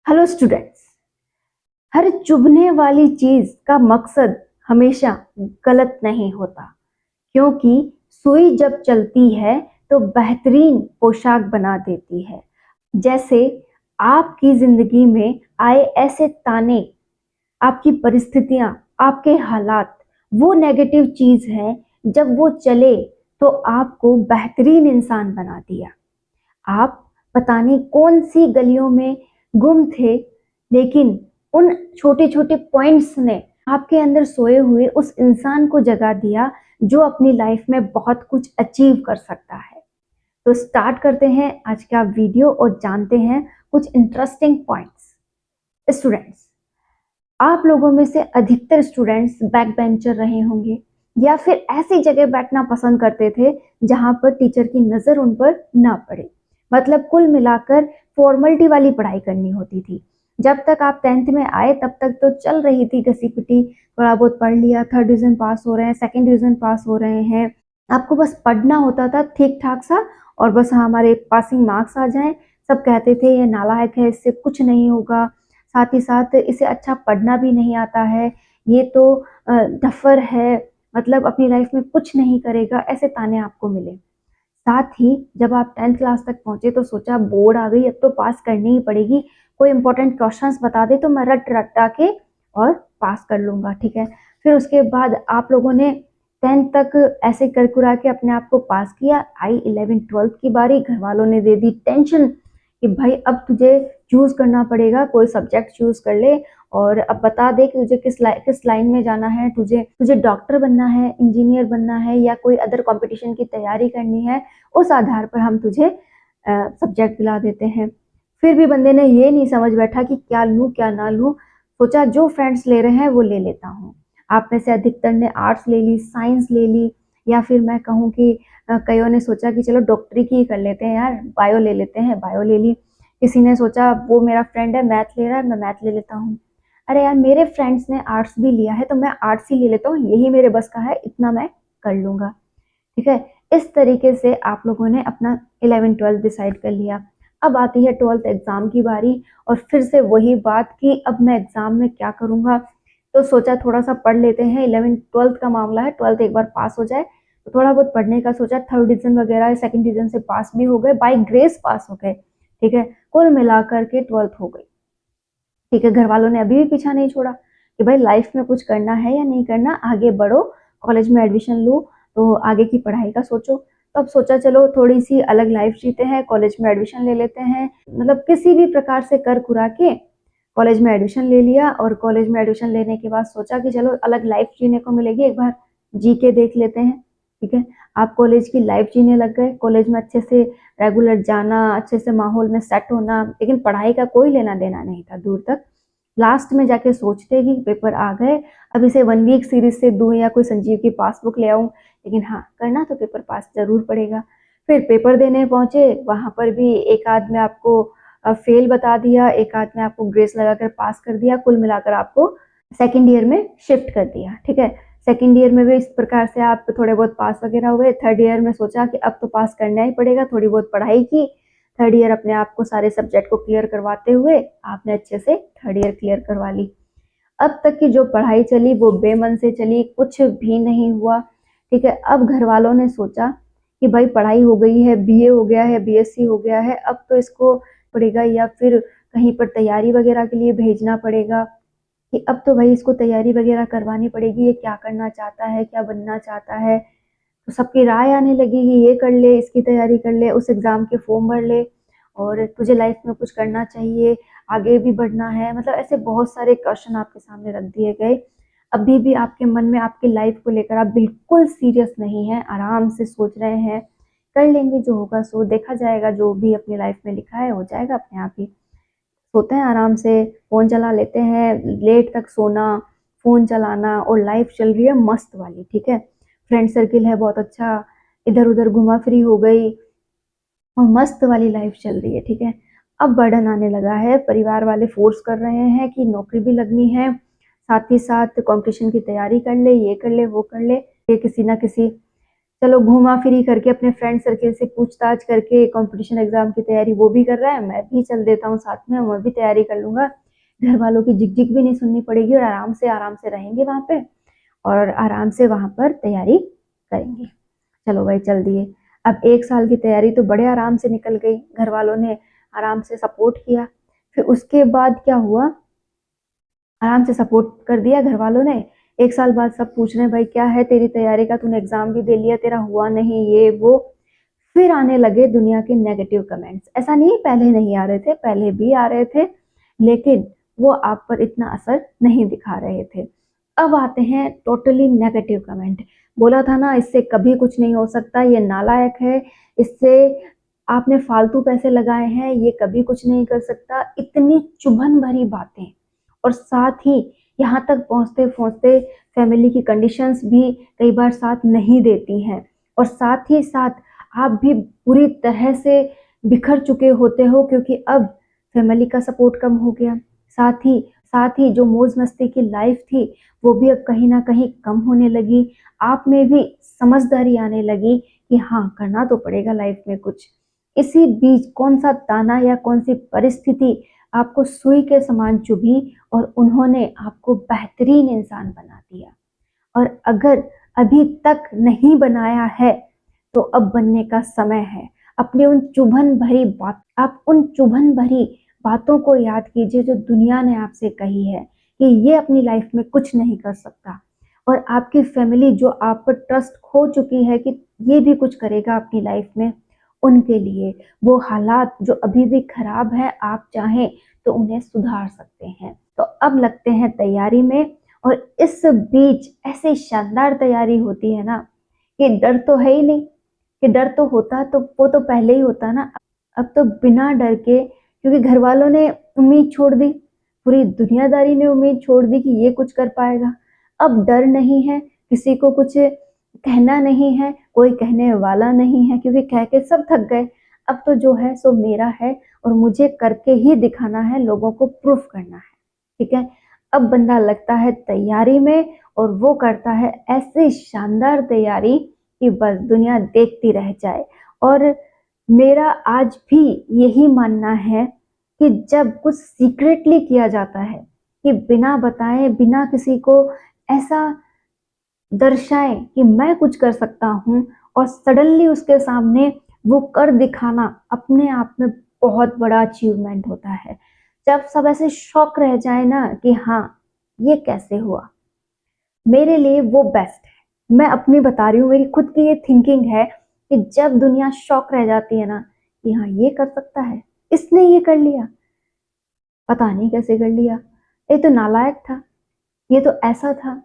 Hello students. हर चुभने वाली चीज का मकसद हमेशा गलत नहीं होता, क्योंकि सुई जब चलती है तो बेहतरीन पोशाक बना देती है। जैसे आपकी जिंदगी में आए ऐसे ताने, आपकी परिस्थितियां, आपके हालात, वो नेगेटिव चीज है। जब वो चले तो आपको बेहतरीन इंसान बना दिया। आप पता नहीं कौन सी गलियों में गुम थे, लेकिन उन छोटे छोटे पॉइंट्स ने आपके अंदर सोए हुए उस इंसान को जगा दिया जो अपनी लाइफ में बहुत कुछ अचीव कर सकता है। तो स्टार्ट करते हैं आज का वीडियो और जानते हैं कुछ इंटरेस्टिंग पॉइंट्स। स्टूडेंट्स, आप लोगों में से अधिकतर स्टूडेंट्स बैक बेंचर रहे होंगे या फिर ऐसी जगह बैठना पसंद करते थे जहां पर टीचर की नजर उन पर ना पड़े। मतलब कुल मिलाकर फॉर्मलिटी वाली पढ़ाई करनी होती थी। जब तक आप 10th में आए तब तक तो चल रही थी घसी पिटी, थोड़ा बहुत पढ़ लिया, 3rd डिवीजन पास हो रहे हैं, 2nd डिवीजन पास हो रहे हैं। आपको बस पढ़ना होता था ठीक ठाक सा, और बस हमारे पासिंग मार्क्स आ जाएं। सब कहते थे ये नालायक है, इससे कुछ नहीं होगा, साथ ही साथ इसे अच्छा पढ़ना भी नहीं आता है, ये तो डफर है, मतलब अपनी लाइफ में कुछ नहीं करेगा, ऐसे ताने आपको मिले। साथ ही जब आप 10th क्लास तक पहुंचे तो सोचा बोर्ड आ गई, अब तो पास करनी ही पड़ेगी। कोई इंपॉर्टेंट क्वेश्चंस बता दे तो मैं रट रटा के और पास कर लूंगा, ठीक है। फिर उसके बाद आप लोगों ने 10th तक ऐसे कर कुरा के अपने आप को पास किया। आई 11 12th की बारी, घर वालों ने दे दी टेंशन कि भाई अब तुझे चूज करना पड़ेगा, कोई सब्जेक्ट चूज कर ले और अब बता दे कि तुझे किस लाइन में जाना है। तुझे तुझे डॉक्टर बनना है, इंजीनियर बनना है, या कोई अदर कंपटीशन की तैयारी करनी है। उस आधार पर हम तुझे सब्जेक्ट दिला देते हैं। फिर भी बंदे ने ये नहीं समझ बैठा कि क्या लूँ क्या ना लूँ। सोचा जो फ्रेंड्स ले रहे हैं वो ले लेता हूँ। आप में से अधिकतर ने आर्ट्स ले ली, साइंस ले ली, या फिर मैं कहूँ कि कईयों ने सोचा कि चलो डॉक्टरी की कर लेते हैं यार, बायो ले लेते हैं, बायो ले ली। किसी ने सोचा वो मेरा फ्रेंड है मैथ ले रहा है, मैं मैथ ले लेता हूँ। अरे यार, मेरे फ्रेंड्स ने आर्ट्स भी लिया है तो मैं आर्ट्स ही ले लेता हूँ, यही मेरे बस का है, इतना मैं कर लूंगा, ठीक है। इस तरीके से आप लोगों ने अपना 11 12 डिसाइड कर लिया। अब आती है 12th एग्जाम की बारी, और फिर से वही बात कि अब मैं एग्जाम में क्या करूंगा। तो सोचा थोड़ा सा पढ़ लेते हैं, 11 12th का मामला है, 12th एक बार पास हो जाए तो थोड़ा बहुत पढ़ने का सोचा। 3rd डिवीजन वगैरह 2nd डिवीजन से पास भी हो गए, बाई ग्रेस पास हो गए, ठीक है। कुल मिलाकर के 12th हो गई, ठीक है। घर वालों ने अभी भी पीछा नहीं छोड़ा कि भाई लाइफ में कुछ करना है या नहीं करना, आगे बढ़ो, कॉलेज में एडमिशन लो, तो आगे की पढ़ाई का सोचो। तो अब सोचा चलो थोड़ी सी अलग लाइफ जीते हैं, कॉलेज में एडमिशन ले लेते हैं। मतलब किसी भी प्रकार से कर कुरा के कॉलेज में एडमिशन ले लिया, और कॉलेज में एडमिशन लेने के बाद सोचा कि चलो अलग लाइफ जीने को मिलेगी, एक बार जी के देख लेते हैं, ठीक है। आप कॉलेज की लाइफ जीने लग गए, कॉलेज में अच्छे से रेगुलर जाना, अच्छे से माहौल में सेट होना, लेकिन पढ़ाई का कोई लेना देना नहीं था दूर तक। लास्ट में जाके सोचते कि पेपर आ गए, अब इसे 1 वीक सीरीज से दूं या कोई संजीव की पासबुक ले आऊं, लेकिन हाँ करना तो पेपर पास जरूर पड़ेगा। फिर पेपर देने पहुंचे, वहां पर भी एक आध में आपको फेल बता दिया, एक आध में आपको ग्रेस लगाकर पास कर दिया, कुल मिलाकर आपको 2nd ईयर में शिफ्ट कर दिया, ठीक है। 2nd ईयर में भी इस प्रकार से आप थोड़े बहुत पास वगैरह हुए। 3rd ईयर में सोचा कि अब तो पास करना ही पड़ेगा, थोड़ी बहुत पढ़ाई की। 3rd ईयर अपने आप को सारे सब्जेक्ट को क्लियर करवाते हुए आपने अच्छे से 3rd ईयर क्लियर करवा ली। अब तक की जो पढ़ाई चली वो बेमन से चली, कुछ भी नहीं हुआ, ठीक है। अब घर वालों ने सोचा कि भाई पढ़ाई हो गई है, बीए हो गया है, बीएससी हो गया है, अब तो इसको पड़ेगा या फिर कहीं पर तैयारी वगैरह के लिए भेजना पड़ेगा, कि अब तो भाई इसको तैयारी वगैरह करवानी पड़ेगी, ये क्या करना चाहता है, क्या बनना चाहता है। तो सबकी राय आने लगी कि ये कर ले, इसकी तैयारी कर ले, उस एग्जाम के फॉर्म भर ले, और तुझे लाइफ में कुछ करना चाहिए, आगे भी बढ़ना है। मतलब ऐसे बहुत सारे क्वेश्चन आपके सामने रख दिए गए। अभी भी आपके मन में आपकी लाइफ को लेकर आप बिल्कुल सीरियस नहीं है, आराम से सोच रहे हैं कर लेंगे, जो होगा सो देखा जाएगा, जो भी अपनी लाइफ में लिखा है हो जाएगा अपने आप ही। सोते हैं आराम से, फोन चला लेते हैं, लेट तक सोना, फोन चलाना, और लाइफ चल रही है मस्त वाली, ठीक है। फ्रेंड सर्किल है बहुत अच्छा, इधर उधर घुमा फिरी हो गई, और मस्त वाली लाइफ चल रही है, ठीक है। अब बर्डन आने लगा है, परिवार वाले फोर्स कर रहे हैं कि नौकरी भी लगनी है, साथ ही साथ कंपटीशन की तैयारी कर ले, ये कर ले, वो कर ले, ये किसी ना किसी चलो घूमा फिरी करके अपने फ्रेंड सर्किल से पूछताछ करके कंपटीशन एग्जाम की तैयारी वो भी कर रहा है, मैं भी चल देता हूँ साथ में, मैं भी तैयारी कर लूंगा। घर वालों की झिकझिक भी नहीं सुननी पड़ेगी और आराम से रहेंगे वहां पे और आराम से वहां पर तैयारी करेंगे। चलो भाई चल दिए। अब 1 साल की तैयारी तो बड़े आराम से निकल गई, घर वालों ने आराम से सपोर्ट किया। फिर उसके बाद क्या हुआ, आराम से सपोर्ट कर दिया घर वालों ने। 1 साल बाद सब पूछ रहे हैं भाई क्या है तेरी तैयारी का, तूने एग्जाम भी दे लिया, तेरा हुआ नहीं ये वो। फिर आने लगे दुनिया के नेगेटिव कमेंट्स। ऐसा नहीं पहले नहीं आ रहे थे, पहले भी आ रहे थे, लेकिन वो आप पर इतना असर नहीं दिखा रहे थे। अब आते हैं टोटली नेगेटिव कमेंट। बोला था ना इससे कभी कुछ नहीं हो सकता, ये नालायक है, इससे आपने फालतू पैसे लगाए हैं, ये कभी कुछ नहीं कर सकता। इतनी चुभन भरी बातें, और साथ ही यहाँ तक पहुँचते पहुँचते फैमिली की कंडीशंस भी कई बार साथ नहीं देती हैं, और साथ ही साथ आप भी पूरी तरह से बिखर चुके होते हो क्योंकि अब फैमिली का सपोर्ट कम हो गया। साथ ही जो मौज मस्ती की लाइफ थी वो भी अब कहीं ना कहीं कम होने लगी। आप में भी समझदारी आने लगी कि हाँ करना तो पड़ेगा लाइफ में कुछ। इसी बीच कौन सा ताना या कौन सी परिस्थिति आपको सुई के समान चुभी और उन्होंने आपको बेहतरीन इंसान बना दिया। और अगर अभी तक नहीं बनाया है तो अब बनने का समय है। अपने उन चुभन भरी बात आप उन चुभन भरी बातों को याद कीजिए जो दुनिया ने आपसे कही है कि ये अपनी लाइफ में कुछ नहीं कर सकता, और आपकी फैमिली जो आप पर ट्रस्ट खो चुकी है कि ये भी कुछ करेगा अपनी लाइफ में, उनके लिए वो हालात जो अभी भी खराब है आप चाहें तो उन्हें सुधार सकते हैं। तो अब लगते हैं तैयारी में, और इस बीच ऐसी शानदार तैयारी होती है ना कि डर तो है ही नहीं, कि डर तो होता तो वो तो पहले ही होता ना। अब तो बिना डर के, क्योंकि घर वालों ने उम्मीद छोड़ दी, पूरी दुनियादारी ने उम्मीद छोड़ दी कि ये कुछ कर पाएगा। अब डर नहीं है, किसी को कुछ कहना नहीं है, कोई कहने वाला नहीं है क्योंकि कह के सब थक गए। अब तो जो है सो मेरा है और मुझे करके ही दिखाना है, लोगों को प्रूफ करना है। ठीक है, अब बंदा लगता है तैयारी में और वो करता है ऐसी शानदार तैयारी कि बस दुनिया देखती रह जाए। और मेरा आज भी यही मानना है कि जब कुछ सीक्रेटली किया जाता है, कि बिना बताए बिना किसी को ऐसा दर्शाए कि मैं कुछ कर सकता हूँ, और सडनली उसके सामने वो कर दिखाना अपने आप में बहुत बड़ा अचीवमेंट होता है। जब सब ऐसे शॉक रह जाए ना कि हाँ ये कैसे हुआ, मेरे लिए वो बेस्ट है। मैं अपनी बता रही हूँ, मेरी खुद की ये थिंकिंग है कि जब दुनिया शॉक रह जाती है ना कि हाँ ये कर सकता है, इसने ये कर लिया, पता नहीं कैसे कर लिया, ये तो नालायक था, ये तो ऐसा था,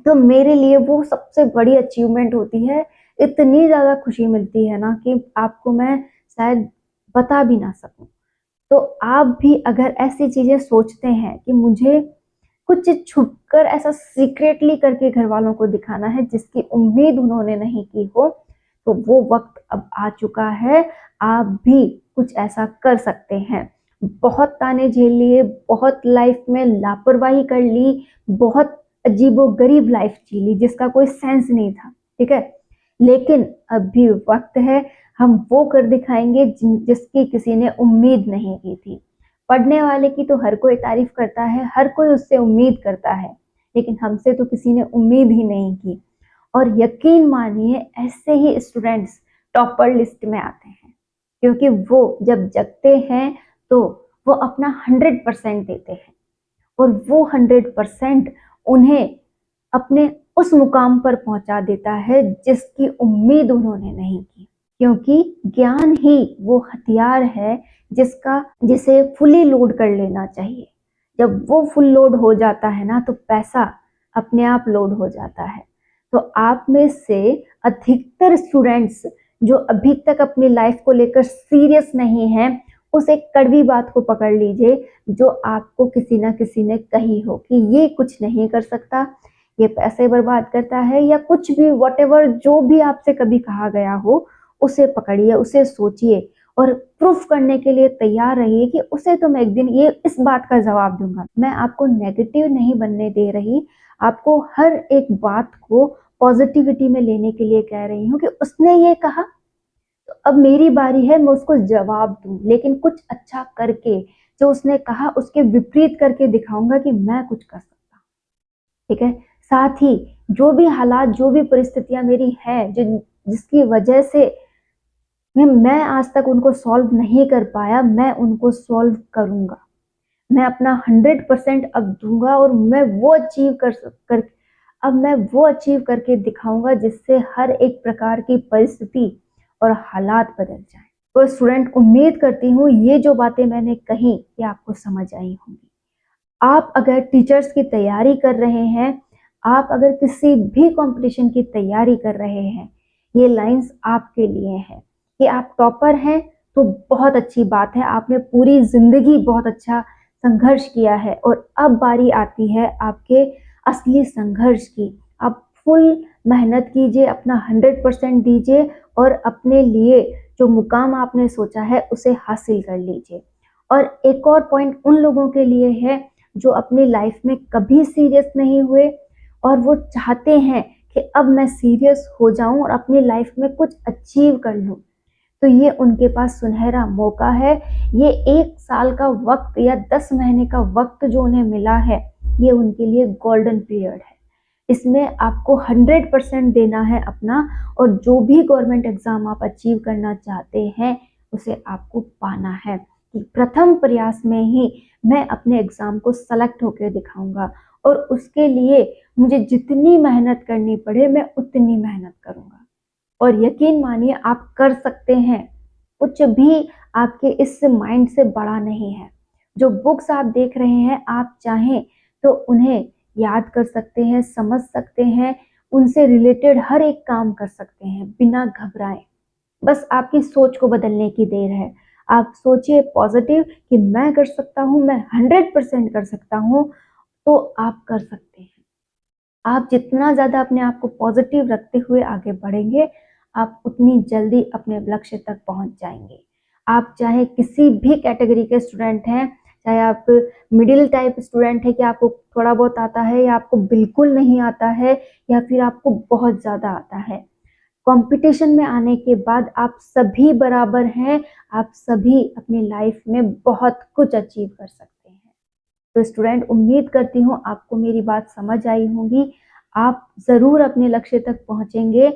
तो मेरे लिए वो सबसे बड़ी अचीवमेंट होती है। इतनी ज्यादा खुशी मिलती है ना कि आपको मैं शायद बता भी ना सकूं। तो आप भी अगर ऐसी चीजें सोचते हैं कि मुझे कुछ छुपकर ऐसा सीक्रेटली करके घर वालों को दिखाना है जिसकी उम्मीद उन्होंने नहीं की हो, तो वो वक्त अब आ चुका है। आप भी कुछ ऐसा कर सकते हैं। बहुत ताने झेल लिए, बहुत लाइफ में लापरवाही कर ली, बहुत अजीबोगरीब लाइफ जी ली जिसका कोई सेंस नहीं था। ठीक है, लेकिन अब भी वक्त है, हम वो कर दिखाएंगे जिसकी किसी ने उम्मीद नहीं की थी। पढ़ने वाले की तो हर कोई तारीफ करता है, हर कोई उससे उम्मीद करता है, लेकिन हमसे तो किसी ने उम्मीद ही नहीं की। और यकीन मानिए ऐसे ही स्टूडेंट्स टॉपर लिस्ट में आते हैं, क्योंकि वो जब जगते हैं तो वो अपना 100% देते हैं, और वो 100% उन्हें अपने उस मुकाम पर पहुंचा देता है जिसकी उम्मीद उन्होंने नहीं की। क्योंकि ज्ञान ही वो हथियार है जिसे फुली लोड कर लेना चाहिए। जब वो फुल लोड हो जाता है ना तो पैसा अपने आप लोड हो जाता है। तो आप में से अधिकतर स्टूडेंट्स जो अभी तक अपनी लाइफ को लेकर सीरियस नहीं हैं, उस एक कड़वी बात को पकड़ लीजिए जो आपको किसी ना किसी ने कही हो कि ये कुछ नहीं कर सकता, ये पैसे बर्बाद करता है, या कुछ भी व्हाटएवर जो भी आपसे कभी कहा गया हो, उसे पकड़िए, उसे सोचिए और प्रूफ करने के लिए तैयार रहिए कि उसे तो मैं एक दिन ये इस बात का जवाब दूंगा। मैं आपको नेगेटिव नहीं बनने दे रही, आपको हर एक बात को पॉजिटिविटी में लेने के लिए कह रही हूँ कि उसने ये कहा तो अब मेरी बारी है मैं उसको जवाब दूं, लेकिन कुछ अच्छा करके, जो उसने कहा उसके विपरीत करके दिखाऊंगा कि मैं कुछ कर सकता हूँ। ठीक है। साथ ही जो भी हालात, जो भी परिस्थितियां मेरी हैं, जिसकी वजह से मैं आज तक उनको सॉल्व नहीं कर पाया, मैं उनको सॉल्व करूंगा। मैं अपना 100% अब दूंगा और मैं वो अचीव कर अब मैं वो अचीव करके दिखाऊंगा जिससे हर एक प्रकार की परिस्थिति और हालात बदल जाए। तो स्टूडेंट, उम्मीद करती हूँ ये जो बातें मैंने कही ये आपको समझ आई होंगी। आप अगर टीचर्स की तैयारी कर रहे हैं, आप अगर किसी भी कंपटीशन की तैयारी कर रहे हैं, ये लाइंस आपके लिए हैं। कि आप टॉपर हैं तो बहुत अच्छी बात है, आपने पूरी जिंदगी बहुत अच्छा संघर्ष किया है और अब बारी आती है आपके असली संघर्ष की। आप फुल मेहनत कीजिए, अपना 100% दीजिए और अपने लिए जो मुकाम आपने सोचा है उसे हासिल कर लीजिए। और एक और पॉइंट उन लोगों के लिए है जो अपनी लाइफ में कभी सीरियस नहीं हुए और वो चाहते हैं कि अब मैं सीरियस हो जाऊं और अपनी लाइफ में कुछ अचीव कर लूं, तो ये उनके पास सुनहरा मौका है। ये 1 साल का वक्त या 10 महीने का वक्त जो उन्हें मिला है, ये उनके लिए गोल्डन पीरियड है। इसमें आपको 100% देना है अपना, और जो भी गवर्नमेंट एग्जाम आप अचीव करना चाहते हैं उसे आपको पाना है। कि प्रथम प्रयास में ही मैं अपने एग्जाम को सेलेक्ट होकर दिखाऊंगा और उसके लिए मुझे जितनी मेहनत करनी पड़े मैं उतनी मेहनत करूंगा। और यकीन मानिए आप कर सकते हैं। कुछ भी आपके इस माइंड से बड़ा नहीं है। जो बुक्स आप देख रहे हैं, आप चाहें तो उन्हें याद कर सकते हैं, समझ सकते हैं, उनसे रिलेटेड हर एक काम कर सकते हैं बिना घबराए। बस आपकी सोच को बदलने की देर है। आप सोचिए पॉजिटिव कि मैं कर सकता हूँ, मैं 100% कर सकता हूँ, तो आप कर सकते हैं। आप जितना ज़्यादा अपने आप को पॉजिटिव रखते हुए आगे बढ़ेंगे, आप उतनी जल्दी अपने लक्ष्य तक पहुंच जाएंगे। आप चाहे किसी भी कैटेगरी के स्टूडेंट हैं, चाहे आप मिडिल टाइप स्टूडेंट है कि आपको थोड़ा बहुत आता है या आपको बिल्कुल नहीं आता है या फिर आपको बहुत ज़्यादा आता है, कंपटीशन में आने के बाद आप सभी बराबर हैं। आप सभी अपनी लाइफ में बहुत कुछ अचीव कर सकते हैं। तो स्टूडेंट, उम्मीद करती हूँ आपको मेरी बात समझ आई होगी। आप ज़रूर अपने लक्ष्य तक पहुँचेंगे।